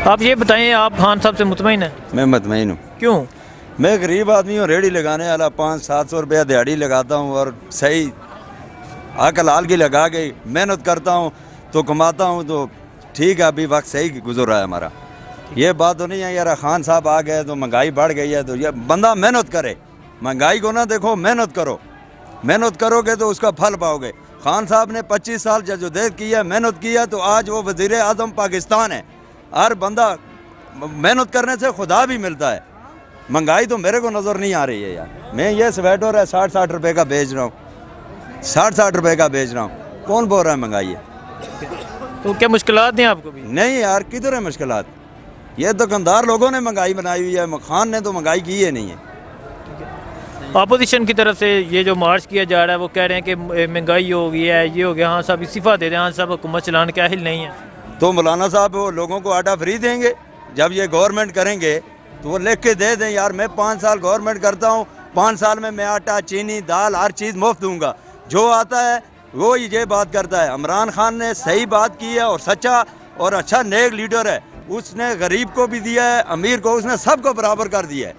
آپ یہ بتائیں آپ خان صاحب سے مطمئن ہیں؟ میں مطمئن ہوں. کیوں؟ میں غریب آدمی ہوں, ریڑھی لگانے والا, 500-700 روپیہ دیہڑی لگاتا ہوں اور صحیح حق حلال کی لگا کے محنت کرتا ہوں تو کماتا ہوں, تو ٹھیک ہے, ابھی وقت صحیح گزر رہا ہے ہمارا. یہ بات تو نہیں ہے یار خان صاحب آ گئے تو مہنگائی بڑھ گئی ہے, تو یہ بندہ محنت کرے, مہنگائی کو نہ دیکھو, محنت کرو. محنت کرو گے تو اس کا پھل پاؤ گے. خان صاحب نے 25 سال جدوجہد کی ہے, محنت کی ہے, تو آج وہ وزیر اعظم پاکستان ہے. ہر بندہ محنت کرنے سے خدا بھی ملتا ہے. مہنگائی تو میرے کو نظر نہیں آ رہی ہے یار. میں یہ سویٹر ہے 60-60 روپے کا بیچ رہا ہوں, 60-60 روپے کا بیچ رہا ہوں. کون بول رہا ہے مہنگائی ہے؟ تو کیا مشکلات ہیں آپ کو بھی؟ نہیں یار, کدھر ہے مشکلات؟ یہ دکاندار لوگوں نے مہنگائی بنائی ہوئی ہے, خان نے تو مہنگائی کی ہے نہیں ہے. اپوزیشن کی طرف سے یہ جو مارچ کیا جا رہا ہے وہ کہہ رہے ہیں کہ مہنگائی ہو گئی ہے, یہ ہو گیا, ہاں صاحب استعفیٰ دے دیں, ہاں صاحب حکومت چلانے کے اہل نہیں ہیں. تو مولانا صاحب وہ لوگوں کو آٹا فری دیں گے جب یہ گورنمنٹ کریں گے, تو وہ لکھ کے دے دیں یار میں 5 سال گورنمنٹ کرتا ہوں, 5 سال میں آٹا, چینی, دال, ہر چیز مفت دوں گا. جو آتا ہے وہ یہ بات کرتا ہے. عمران خان نے صحیح بات کی ہے اور سچا اور اچھا نیک لیڈر ہے. اس نے غریب کو بھی دیا ہے, امیر کو, اس نے سب کو برابر کر دیا ہے.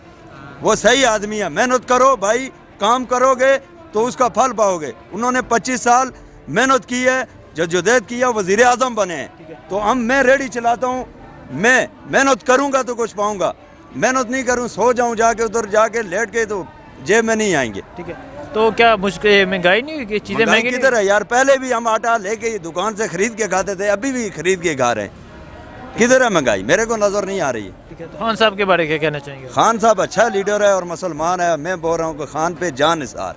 وہ صحیح آدمی ہے. محنت کرو بھائی, کام کرو گے تو اس کا پھل پاؤ گے. انہوں نے 25 سال محنت کی ہے, جدوجہد کیا, وزیر اعظم بنے ہیں. تو میں ریڑھی چلاتا ہوں, میں محنت کروں گا تو کچھ پاؤں گا. محنت نہیں کروں, سو جاؤں جا کے ادھر جا کے لیٹ کے, تو جیب میں نہیں آئیں گے. ٹھیک ہے, تو کیا مشکل مہنگائی نہیں ہوئی کہ چیزیں مہنگی کدھر ہے یار؟ پہلے بھی ہم آٹا لے کے دکان سے خرید کے کھاتے تھے, ابھی بھی خرید کے کھا رہے ہیں. کدھر ہے مہنگائی؟ میرے کو نظر نہیں آ رہی ہے. ٹھیک ہے, تو خان صاحب کے بارے میں کیا کہنا چاہیں گے؟ خان صاحب اچھا لیڈر ہے اور مسلمان ہے. میں بول رہا ہوں کہ خان پہ جان نثار.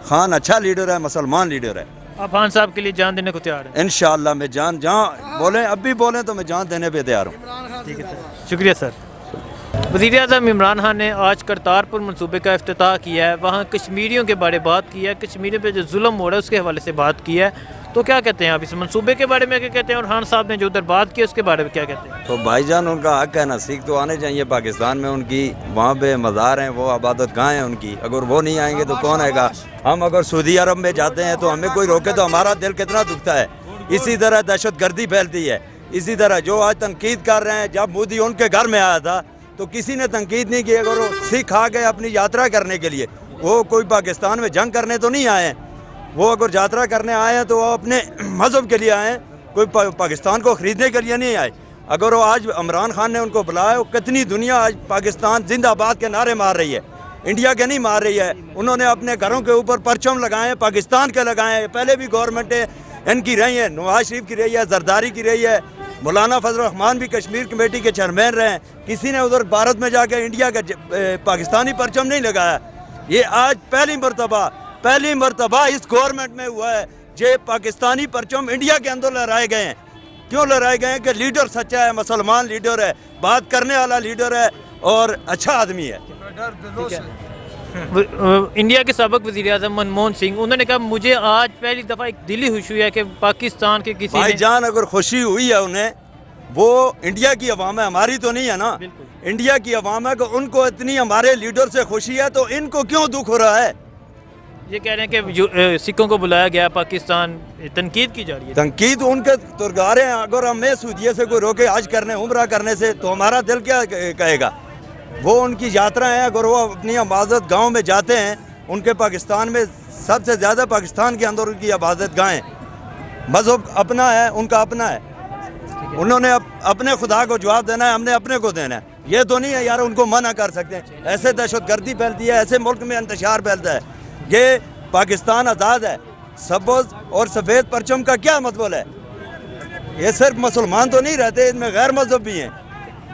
خان اچھا لیڈر ہے, مسلمان لیڈر ہے. آپ خان صاحب کے لیے جان دینے کو تیار ہیں؟ انشاءاللہ میں جان, جہاں بولیں, اب بھی بولیں تو میں جان دینے پہ تیار ہوں. ٹھیک ہے سر, شکریہ سر. وزیر اعظم عمران خان نے آج کرتارپور منصوبے کا افتتاح کیا ہے. وہاں کشمیریوں کے بارے بات کی ہے, کشمیریوں پہ جو ظلم ہو رہا ہے اس کے حوالے سے بات کی ہے. تو کیا کہتے ہیں آپ اس منصوبے کے بارے میں, کیا کہتے ہیں, اور خان صاحب نے جو ادھر بات کی اس کے بارے میں کیا کہتے ہیں؟ تو بھائی جان ان کا حق ہے نا, سکھ تو آنے چاہیے پاکستان میں. ان کی وہاں پہ مزار ہیں, وہ عبادت گاہ ہیں ان کی. اگر وہ نہیں آئیں گے تو کون آئے گا؟ ہم اگر سعودی عرب میں جاتے ہیں تو ہمیں کوئی روکے تو ہمارا دل کتنا دکھتا ہے. اسی طرح دہشت گردی پھیلتی ہے. اسی طرح جو آج تنقید کر رہے ہیں, جب مودی ان کے گھر میں آیا تھا تو کسی نے تنقید نہیں کی. اگر وہ سکھ آ گئے اپنی یاترا کرنے کے لیے, وہ کوئی پاکستان میں جنگ کرنے تو نہیں آئے ہیں. وہ اگر یاترا کرنے آئے ہیں تو وہ اپنے مذہب کے لیے آئے ہیں, کوئی پاکستان کو خریدنے کے لیے نہیں آئے. اگر وہ آج عمران خان نے ان کو بلایا, وہ کتنی دنیا آج پاکستان زندہ باد کے نعرے مار رہی ہے, انڈیا کے نہیں مار رہی ہے. انہوں نے اپنے گھروں کے اوپر پرچم لگائے ہیں, پاکستان کے لگائے ہیں. پہلے بھی گورنمنٹیں ان کی رہی ہیں, نواز شریف کی رہی ہے, زرداری کی رہی ہے, مولانا فضل الرحمان بھی کشمیر کمیٹی کے چیئرمین رہے ہیں. کسی نے ادھر بھارت میں جا کے انڈیا کا پاکستانی پرچم نہیں لگایا. یہ آج پہلی مرتبہ اس گورنمنٹ میں ہوا ہے یہ پاکستانی پرچم انڈیا کے اندر لہرائے گئے ہیں. کیوں لہرائے گئے ہیں؟ کہ لیڈر سچا ہے, مسلمان لیڈر ہے, بات کرنے والا لیڈر ہے اور اچھا آدمی ہے. انڈیا کے سابق وزیر اعظم منموہن سنگھ, انہوں نے کہا مجھے آج پہلی دفعہ ایک دلی خوشی ہوئی ہے کہ پاکستان کے کسی بھائی جان اگر خوشی ہوئی ہے انہیں, وہ انڈیا کی عوام ہے, ہماری تو نہیں ہے نا. انڈیا کی عوام ہے کہ ان کو اتنی ہمارے لیڈر سے خوشی ہے, تو ان کو کیوں دکھ ہو رہا ہے؟ یہ کہہ رہے ہیں کہ سکھوں کو بلایا گیا پاکستان, تنقید کی جا رہی ہے. تنقید ان کے ترگارے ہیں. اگر ہمیں سعودیہ سے کوئی روکے حج کرنے, عمرہ کرنے سے, تو ہمارا دل کیا کہے گا؟ وہ ان کی یاترا ہیں. اگر وہ اپنی عبادت گاہوں میں جاتے ہیں, ان کے پاکستان میں سب سے زیادہ پاکستان کے اندر ان کی عبادت گاہیں, مذہب اپنا ہے, ان کا اپنا ہے. انہوں نے اپنے خدا کو جواب دینا ہے, ہم نے اپنے کو دینا ہے. یہ تو نہیں ہے یار ان کو منع کر سکتے ہیں. ایسے دہشت گردی پھیلتی ہے, ایسے ملک میں انتشار پھیلتا ہے. یہ پاکستان آزاد ہے. سبز اور سفید پرچم کا کیا مطلب ہے؟ یہ صرف مسلمان تو نہیں رہتے, ان میں غیر مذہب بھی ہیں.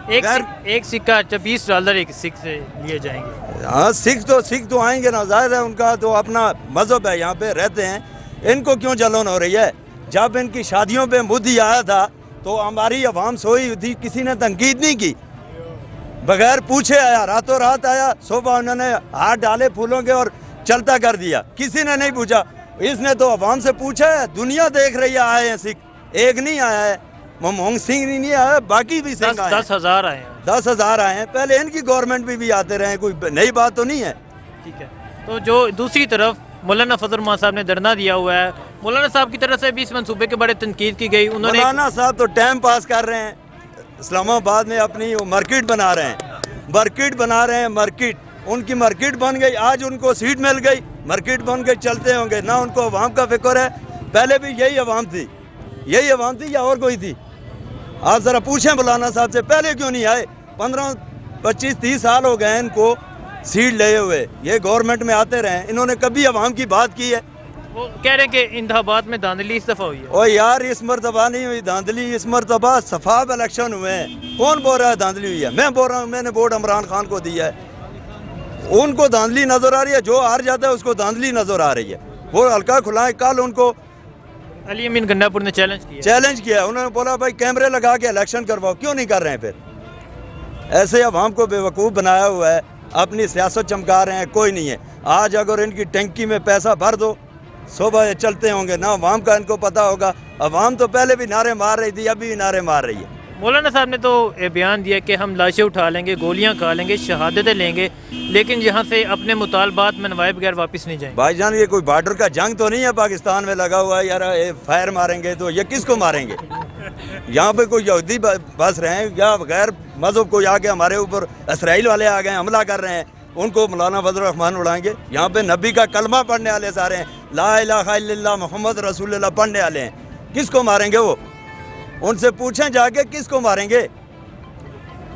ایک سکہ $20 ایک سکھ سے لیے جائیں گے. ہاں, سکھ تو آئیں گے نا, ظاہر ہے ان کا تو اپنا مذہب ہے, یہاں پہ رہتے ہیں. ان کو کیوں جلن ہو رہی ہے؟ جب ان کی شادیوں پہ مودی آیا تھا تو ہماری عوام سوئی تھی, کسی نے تنقید نہیں کی. بغیر پوچھے آیا, راتوں رات آیا, صبح انہوں نے ہاتھ ڈالے پھولوں کے اور چلتا کر دیا, کسی نے نہیں پوچھا. اس نے تو عوام سے پوچھا ہے. دنیا دیکھ رہی ہے, آئے ہیں سکھ, ایک نہیں آیا ہے. منموہن سنگھ نہیں آیا, باقی بھی سنگھ آئے ہیں. 10,000 آئے ہیں. 10,000 آئے ہیں. پہلے ان کی گورنمنٹ بھی آتے رہے, کوئی نئی بات تو نہیں ہے. ٹھیک ہے, تو جو دوسری طرف مولانا فضل الرحمان صاحب نے دھرنا دیا ہوا ہے, مولانا صاحب کی طرف سے بھی اس منصوبے کے بارے تنقید کی گئی. انہوں نے, مولانا صاحب تو ٹائم پاس کر رہے ہیں, اسلام آباد میں اپنی مارکیٹ بنا رہے ہیں مارکیٹ ان کی مارکیٹ بن گئی. آج ان کو سیٹ مل گئی, مارکیٹ بن کے چلتے ہوں گے. نہ ان کو عوام کا فکر ہے. پہلے بھی یہی عوام تھی یا اور کوئی تھی؟ آپ ذرا پوچھیں مولانا صاحب سے, پہلے کیوں نہیں آئے؟ 15 25 30 سال ہو گئے ان کو سیٹ لے ہوئے. یہ گورنمنٹ میں آتے رہے, انہوں نے کبھی عوام کی بات کی ہے؟ وہ کہہ رہے ہیں کہ انتخابات میں دھاندلی اس دفعہ ہوئی ہے. او یار, اس مرتبہ نہیں ہوئی دھاندلی, اس مرتبہ شفاف الیکشن ہوئے ہیں. کون بول رہا ہے دھاندلی ہوئی ہے؟ میں بول رہا ہوں, میں نے ووٹ عمران خان کو دیا ہے. ان کو دھاندلی نظر آ رہی ہے, جو ہار جاتا ہے اس کو دھاندلی نظر آ رہی ہے. وہ ہلکا کھلائیں. کل ان کو علی امین گنڈا پور نے چیلنج کیا, انہوں نے بولا بھائی کیمرے لگا کے الیکشن کرواؤ. کیوں نہیں کر رہے ہیں پھر؟ ایسے عوام کو بیوقوف بنایا ہوا ہے, اپنی سیاست چمکا رہے ہیں. کوئی نہیں ہے. آج اگر ان کی ٹینکی میں پیسہ بھر دو, صبح یہ چلتے ہوں گے. نہ عوام کا ان کو پتہ ہوگا. عوام تو پہلے بھی نعرے مار رہی تھی, ابھی بھی نعرے مار رہی ہے. مولانا صاحب نے تو بیان دیا کہ ہم لاشیں اٹھا لیں گے, گولیاں کھا لیں گے, شہادتیں لیں گے, لیکن یہاں سے اپنے مطالبات منوائے بغیر واپس نہیں جائیں گے. بھائی جان, یہ کوئی بارڈر کا جنگ تو نہیں ہے پاکستان میں لگا ہوا ہے یار. فائر ماریں گے تو یہ کس کو ماریں گے؟ یہاں پہ کوئی یہودی بس رہے ہیں یا غیر مذہب کوئی آ کے ہمارے اوپر اسرائیل والے آ گئے حملہ کر رہے ہیں, ان کو مولانا فضل الرحمان اڑائیں گے. یہاں پہ نبی کا کلمہ پڑھنے والے سارے ہیں, لا الہ الا اللہ محمد رسول اللہ پڑھنے والے ہیں. کس کو ماریں گے وہ؟ ان سے پوچھیں جا کے کس کو ماریں گے.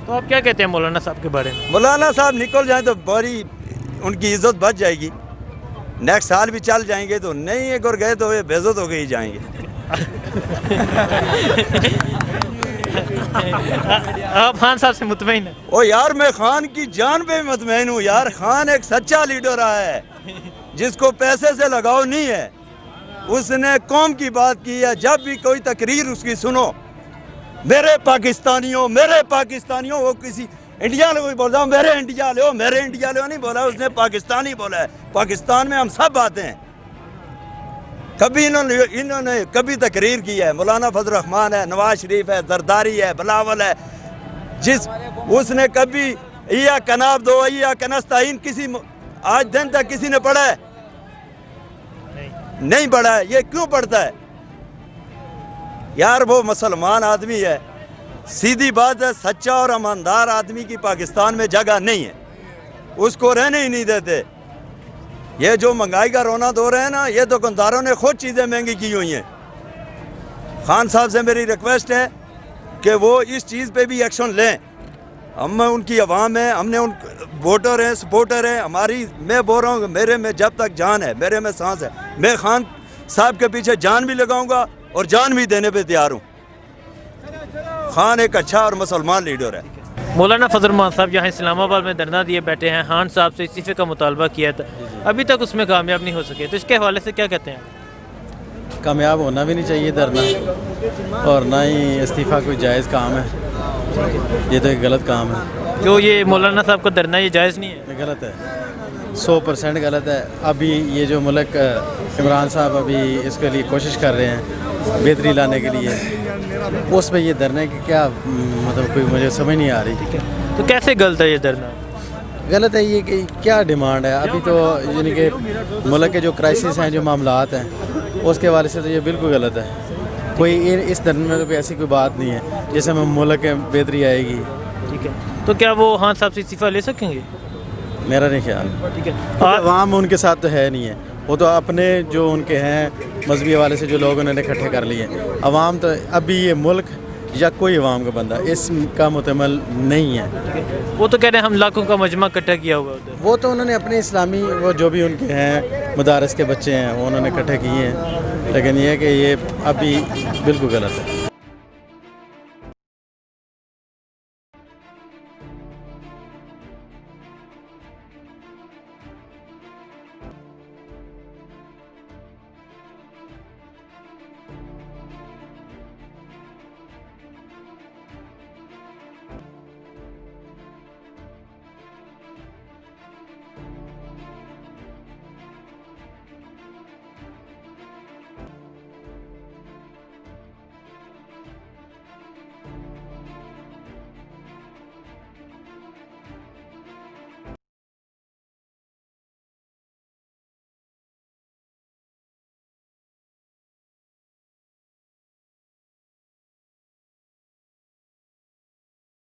تو آپ کیا کہتے ہیں مولانا صاحب کے بارے میں؟ مولانا صاحب نکل جائیں تو بڑی ان کی عزت بچ جائے گی. نیکسٹ سال بھی چل جائیں گے تو نہیں, ایک اور گئے تو یہ بے عزت ہو کے ہی جائیں گے. آپ خان صاحب سے مطمئن ہیں؟ او یار, میں خان کی جان پہ مطمئن ہوں یار. خان ایک سچا لیڈر رہا ہے جس کو پیسے سے لگاؤ نہیں ہے. اس نے قوم کی بات کی ہے. جب بھی کوئی تقریر اس کی سنو, میرے پاکستانیوں وہ کسی انڈیا نے کوئی بولا میرے انڈیا لے نہیں بولا, اس نے پاکستانی بولا ہے. پاکستان میں ہم سب آتے ہیں. کبھی انہوں نے کبھی تقریر کی ہے. مولانا فضل الرحمان ہے, نواز شریف ہے, زرداری ہے, بلاول ہے. اس نے کبھی یا کناب دو یا کنستعین کسی آج دن تک کسی نے پڑھا ہے؟ نہیں پڑھا ہے. یہ کیوں پڑھتا ہے یار؟ وہ مسلمان آدمی ہے, سیدھی بات ہے. سچا اور ایماندار آدمی کی پاکستان میں جگہ نہیں ہے, اس کو رہنے ہی نہیں دیتے. یہ جو مہنگائی کا رونا دو رہے ہیں نا, یہ دکانداروں نے خود چیزیں مہنگی کی ہوئی ہیں. خان صاحب سے میری ریکویسٹ ہے کہ وہ اس چیز پہ بھی ایکشن لیں. ہم ان کی عوام ہیں, ہم نے ان ووٹر ہیں, سپورٹر ہیں ہماری. میں بول رہا ہوں کہ میرے میں جب تک جان ہے, میرے میں سانس ہے, میں خان صاحب کے پیچھے جان بھی لگاؤں گا اور جان بھی دینے پہ تیار ہوں. خان ایک اچھا اور مسلمان لیڈر ہے. مولانا فضل الرحمان صاحب یہاں اسلام آباد میں دھرنا دیے بیٹھے ہیں. خان صاحب سے استعفے کا مطالبہ کیا تھا, ابھی تک اس میں کامیاب نہیں ہو سکے, تو اس کے حوالے سے کیا کہتے ہیں؟ کامیاب ہونا بھی نہیں چاہیے دھرنا, اور نہ ہی استعفیٰ کوئی جائز کام ہے. یہ تو ایک غلط کام ہے. جو یہ مولانا صاحب کا دھرنا یہ جائز نہیں ہے؟ یہ غلط ہے, 100% غلط ہے. ابھی یہ جو ملک عمران صاحب ابھی اس کے لیے کوشش کر رہے ہیں بہتری لانے کے لیے, اس پہ یہ دھرنے کی کیا مطلب کوئی مجھے سمجھ نہیں آ رہی. تو کیسے غلط ہے یہ دھرنا؟ غلط ہے یہ کہ کیا ڈیمانڈ ہے ابھی تو, یعنی کہ ملک کے جو کرائسس ہیں, جو معاملات ہیں, اس کے حوالے سے تو یہ بالکل غلط ہے. کوئی اس دھرنے میں تو کوئی ایسی کوئی بات نہیں ہے جیسے میں ملک میں بہتری آئے گی. ٹھیک ہے, تو کیا وہ خان صاحب سے استعفیٰ لے سکیں گے؟ میرا نہیں خیال. ٹھیک ہے, عوام ان کے ساتھ تو ہے نہیں ہے, وہ تو اپنے جو ان کے ہیں مذہبی حوالے سے جو لوگ انہوں نے اکٹھے کر لیے. عوام تو ابھی یہ ملک یا کوئی عوام کا بندہ اس کا متمل نہیں ہے. وہ تو کہہ رہے ہیں ہم لاکھوں کا مجمع اکٹھا کیا ہوا ہے. وہ تو انہوں نے اپنے اسلامی وہ جو بھی ان کے ہیں مدارس کے بچے ہیں وہ انہوں نے اکٹھے کیے ہیں, لیکن یہ کہ یہ ابھی بالکل غلط ہے.